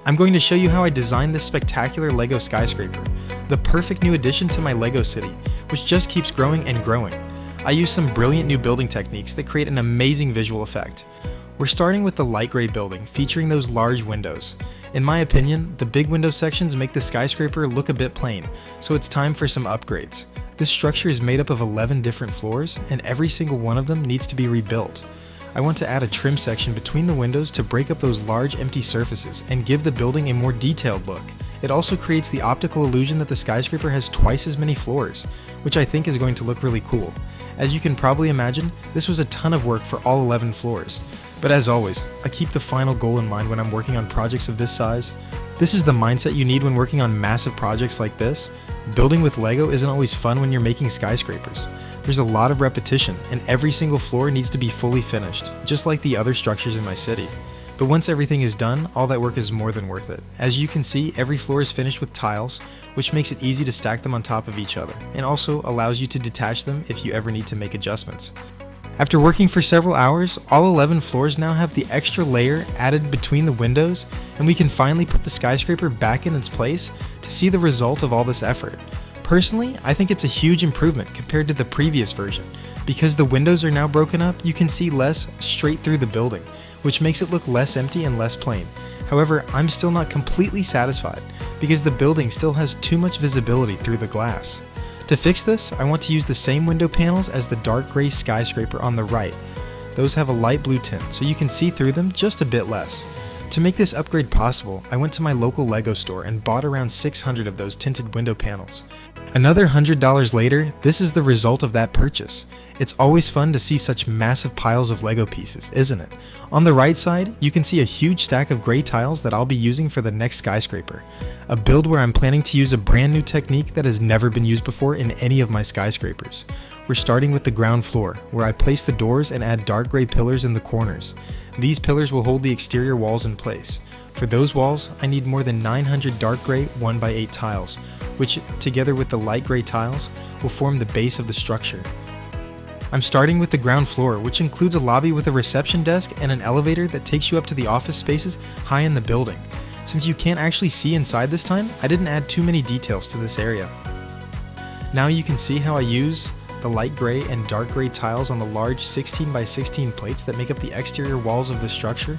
I'm going to show you how I designed this spectacular LEGO skyscraper, the perfect new addition to my LEGO city, which just keeps growing and growing. I use some brilliant new building techniques that create an amazing visual effect. We're starting with the light gray building, featuring those large windows. In my opinion, the big window sections make the skyscraper look a bit plain, so it's time for some upgrades. This structure is made up of 11 different floors, and every single one of them needs to be rebuilt. I want to add a trim section between the windows to break up those large empty surfaces and give the building a more detailed look. It also creates the optical illusion that the skyscraper has twice as many floors, which I think is going to look really cool. As you can probably imagine, this was a ton of work for all 11 floors. But as always, I keep the final goal in mind when I'm working on projects of this size. This is the mindset you need when working on massive projects like this. Building with LEGO isn't always fun when you're making skyscrapers. There's a lot of repetition, and every single floor needs to be fully finished, just like the other structures in my city. But once everything is done, all that work is more than worth it. As you can see, every floor is finished with tiles, which makes it easy to stack them on top of each other, and also allows you to detach them if you ever need to make adjustments. After working for several hours, all 11 floors now have the extra layer added between the windows, and we can finally put the skyscraper back in its place to see the result of all this effort. Personally, I think it's a huge improvement compared to the previous version. Because the windows are now broken up, you can see less straight through the building, which makes it look less empty and less plain. However, I'm still not completely satisfied because the building still has too much visibility through the glass. To fix this, I want to use the same window panels as the dark gray skyscraper on the right. Those have a light blue tint, so you can see through them just a bit less. To make this upgrade possible, I went to my local LEGO store and bought around 600 of those tinted window panels. Another $100 later, this is the result of that purchase. It's always fun to see such massive piles of LEGO pieces, isn't it? On the right side, you can see a huge stack of gray tiles that I'll be using for the next skyscraper. A build where I'm planning to use a brand new technique that has never been used before in any of my skyscrapers. We're starting with the ground floor, where I place the doors and add dark gray pillars in the corners. These pillars will hold the exterior walls in place. For those walls, I need more than 900 dark gray 1x8 tiles, which, together with the light gray tiles, will form the base of the structure. I'm starting with the ground floor, which includes a lobby with a reception desk and an elevator that takes you up to the office spaces high in the building. Since you can't actually see inside this time, I didn't add too many details to this area. Now you can see how I use the light gray and dark gray tiles on the large 16x16 plates that make up the exterior walls of the structure.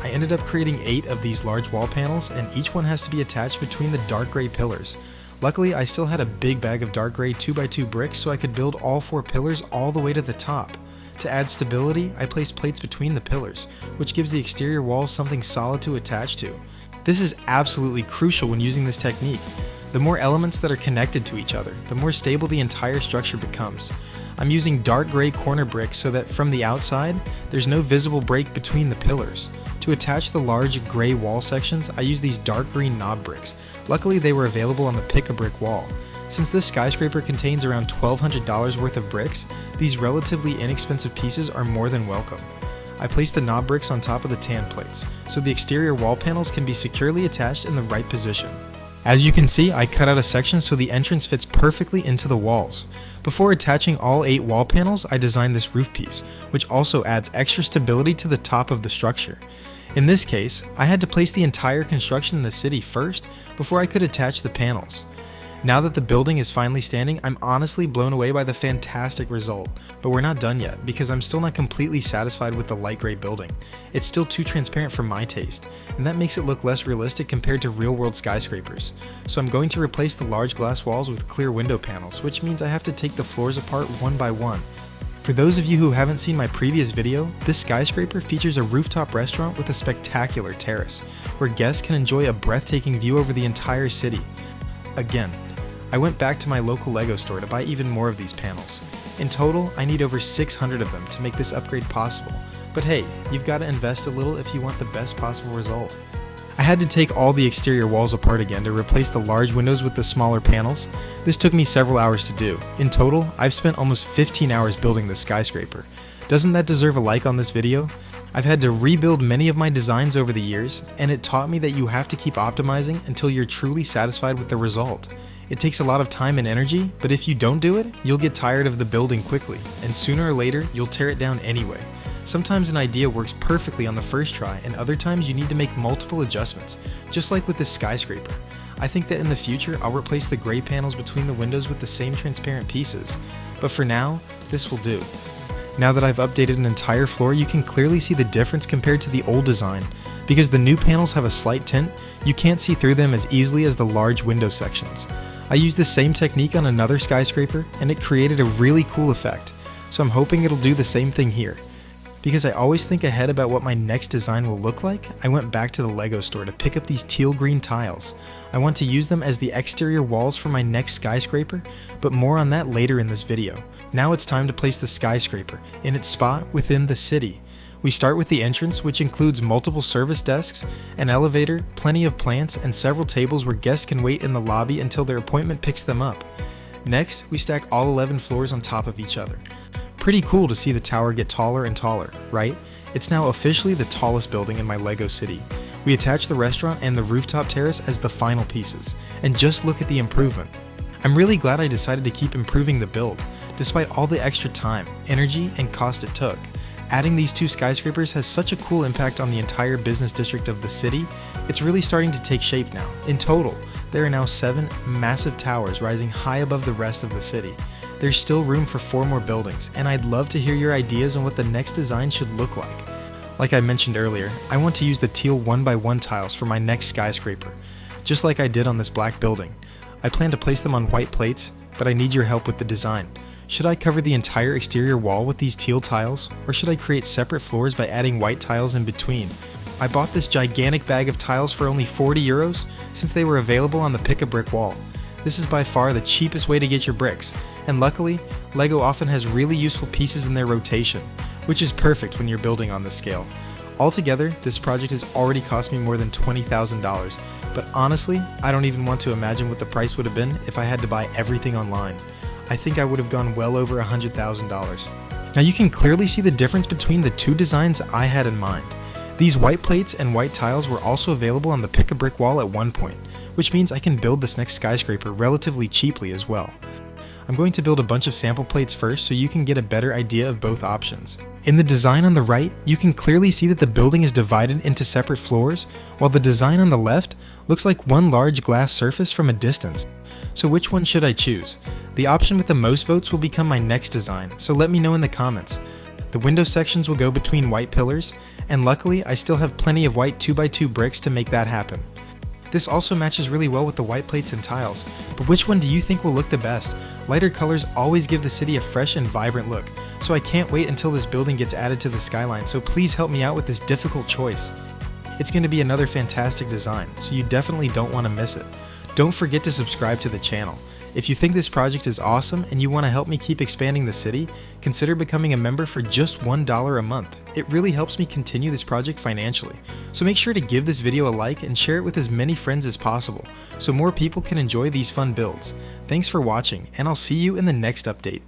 I ended up creating 8 of these large wall panels, and each one has to be attached between the dark gray pillars. Luckily, I still had a big bag of dark gray 2x2 bricks, so I could build all 4 pillars all the way to the top. To add stability, I placed plates between the pillars, which gives the exterior walls something solid to attach to. This is absolutely crucial when using this technique. The more elements that are connected to each other, the more stable the entire structure becomes. I'm using dark gray corner bricks so that from the outside, there's no visible break between the pillars. To attach the large gray wall sections, I use these dark green knob bricks. Luckily, they were available on the pick-a-brick wall. Since this skyscraper contains around $1,200 worth of bricks, these relatively inexpensive pieces are more than welcome. I placed the knob bricks on top of the tan plates, so the exterior wall panels can be securely attached in the right position. As you can see, I cut out a section so the entrance fits perfectly into the walls. Before attaching all 8 wall panels, I designed this roof piece, which also adds extra stability to the top of the structure. In this case, I had to place the entire construction in the city first before I could attach the panels. Now that the building is finally standing, I'm honestly blown away by the fantastic result. But we're not done yet, because I'm still not completely satisfied with the light gray building. It's still too transparent for my taste, and that makes it look less realistic compared to real-world skyscrapers. So I'm going to replace the large glass walls with clear window panels, which means I have to take the floors apart one by one. For those of you who haven't seen my previous video, this skyscraper features a rooftop restaurant with a spectacular terrace, where guests can enjoy a breathtaking view over the entire city. Again, I went back to my local LEGO store to buy even more of these panels. In total, I need over 600 of them to make this upgrade possible. But hey, you've got to invest a little if you want the best possible result. I had to take all the exterior walls apart again to replace the large windows with the smaller panels. This took me several hours to do. In total, I've spent almost 15 hours building this skyscraper. Doesn't that deserve a like on this video? I've had to rebuild many of my designs over the years, and it taught me that you have to keep optimizing until you're truly satisfied with the result. It takes a lot of time and energy, but if you don't do it, you'll get tired of the building quickly, and sooner or later, you'll tear it down anyway. Sometimes an idea works perfectly on the first try, and other times you need to make multiple adjustments, just like with this skyscraper. I think that in the future I'll replace the gray panels between the windows with the same transparent pieces, but for now, this will do. Now that I've updated an entire floor, you can clearly see the difference compared to the old design. Because the new panels have a slight tint, you can't see through them as easily as the large window sections. I used the same technique on another skyscraper, and it created a really cool effect, so I'm hoping it'll do the same thing here. Because I always think ahead about what my next design will look like, I went back to the Lego store to pick up these teal green tiles. I want to use them as the exterior walls for my next skyscraper, but more on that later in this video. Now it's time to place the skyscraper in its spot within the city. We start with the entrance, which includes multiple service desks, an elevator, plenty of plants, and several tables where guests can wait in the lobby until their appointment picks them up. Next, we stack all 11 floors on top of each other. Pretty cool to see the tower get taller and taller, right? It's now officially the tallest building in my Lego city. We attach the restaurant and the rooftop terrace as the final pieces, and just look at the improvement. I'm really glad I decided to keep improving the build, despite all the extra time, energy, and cost it took. Adding these two skyscrapers has such a cool impact on the entire business district of the city. It's really starting to take shape now. In total, there are now 7 massive towers rising high above the rest of the city. There's still room for 4 more buildings, and I'd love to hear your ideas on what the next design should look like. Like I mentioned earlier, I want to use the teal 1x1 tiles for my next skyscraper, just like I did on this black building. I plan to place them on white plates, but I need your help with the design. Should I cover the entire exterior wall with these teal tiles, or should I create separate floors by adding white tiles in between? I bought this gigantic bag of tiles for only 40 euros since they were available on the Pick a Brick wall. This is by far the cheapest way to get your bricks, and luckily, LEGO often has really useful pieces in their rotation, which is perfect when you're building on this scale. Altogether, this project has already cost me more than $20,000, but honestly, I don't even want to imagine what the price would have been if I had to buy everything online. I think I would have gone well over $100,000. Now you can clearly see the difference between the two designs I had in mind. These white plates and white tiles were also available on the Pick a Brick wall at one point, which means I can build this next skyscraper relatively cheaply as well. I'm going to build a bunch of sample plates first so you can get a better idea of both options. In the design on the right, you can clearly see that the building is divided into separate floors, while the design on the left looks like one large glass surface from a distance. So which one should I choose? The option with the most votes will become my next design, so let me know in the comments. The window sections will go between white pillars, and luckily I still have plenty of white 2x2 bricks to make that happen. This also matches really well with the white plates and tiles, but which one do you think will look the best? Lighter colors always give the city a fresh and vibrant look, so I can't wait until this building gets added to the skyline, so please help me out with this difficult choice. It's going to be another fantastic design, so you definitely don't want to miss it. Don't forget to subscribe to the channel. If you think this project is awesome and you want to help me keep expanding the city, consider becoming a member for just $1 a month. It really helps me continue this project financially. So make sure to give this video a like and share it with as many friends as possible so more people can enjoy these fun builds. Thanks for watching, and I'll see you in the next update.